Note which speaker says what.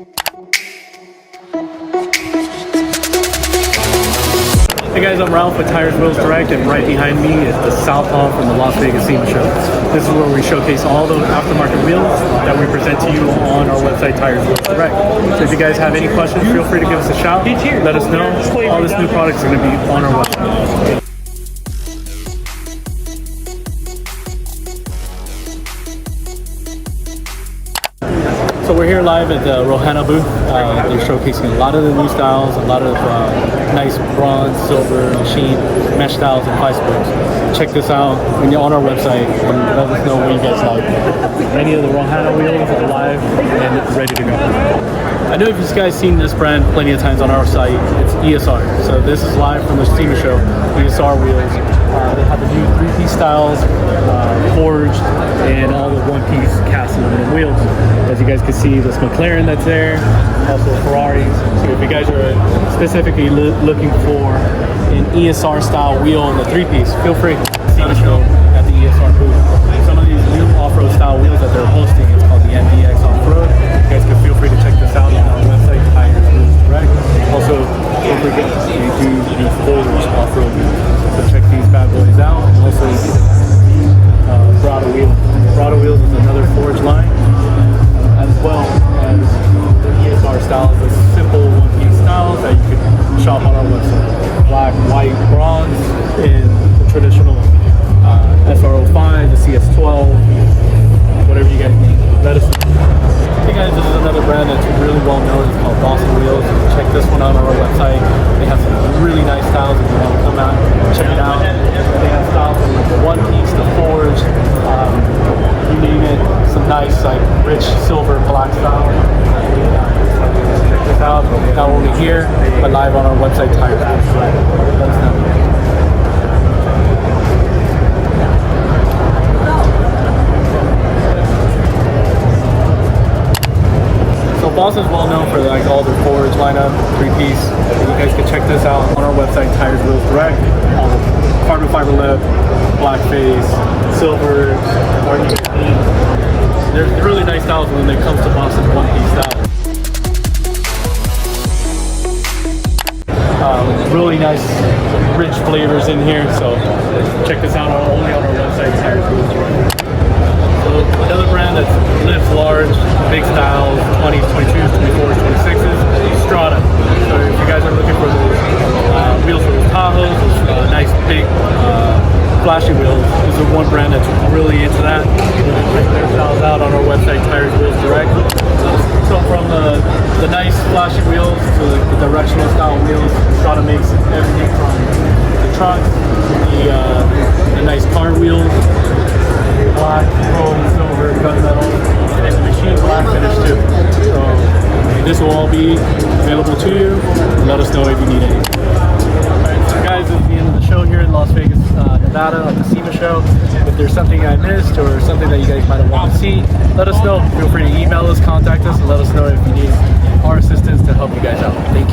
Speaker 1: Hey guys, I'm Ralph with Tires Wheels Direct, and right behind me is the South Hall from the Las Vegas SEMA show. This is where we showcase all the aftermarket wheels that we present to you on our website, Tires Wheels Direct. So if you guys have any questions, feel free to give us a shout. Let us know. All this new product is going to be on our website. So we're here live at the Rohana booth. They're showcasing a lot of the new styles, a lot of nice bronze, silver, machine, mesh styles, and vice grips. Check this out when you're on our website and let us know what you guys like. Many of the Rohana wheels are live and ready to go. I know if you guys seen this brand plenty of times on our site, it's ESR. So this is live from the SEMA show, ESR wheels. They have the new three-piece styles, forged, and all the one-piece cast aluminum wheels. As you guys can see, this McLaren that's there, also Ferraris. So if you guys are specifically looking for an ESR style wheel in the three-piece, feel free to see the show at the ESR booth. Some of these new off-road style wheels that they're hosting, it's called the MDX Off-Road. You guys can feel free to check this out on our website, Tires Wheels Direct. Also, don't forget we do the forged off-road wheels. So check these bad boys out. And also, Brada Wheels. Brada Wheels is another forged line, as well as the ESR styles, the simple one-piece styles that you can shop on our website. Black, white, bronze, and the traditional SR05, the CS12, whatever you guys need. Let us know. Hey guys, this is another brand that's really well known. It's called Boston Wheels. Check this one out on our website. They have some really nice styles if you want to come out and check it out. They have styles from like the one piece, the forged, you name it. Some nice like rich silver black style. Check this out. Not only here, but live on our website, Tires Wheels Direct. Let us know. Boston's well known for like all their forged lineup, three-piece. You guys can check this out on our website, Tires Wheels Direct. All the carbon fiber lip, black face, silver, they're really nice styles when it comes to Boston one-piece style. Really nice, rich flavors in here. So check this out only on our website, Tires Wheels Direct. Another brand that lives large, big styles, 20s, 22s, 24s, 26s, Strada. So if you guys are looking for those wheels for those Tahoes, those nice big flashy wheels, this is one brand that's really into that. Check their styles out on our website, Tires Wheels Direct. So from the nice flashy wheels to the directional style wheels, Strada makes everything from the trucks, the nice car wheels, black, chrome, silver, gunmetal, and the machine black finish too. So this will all be available to you. Let us know if you need it. Alright, so guys, this is the end of the show here in Las Vegas, Nevada at the SEMA show. If there's something I missed or something that you guys might want to see, let us know. Feel free to email us, contact us, and let us know if you need our assistance to help you guys out. Thank you.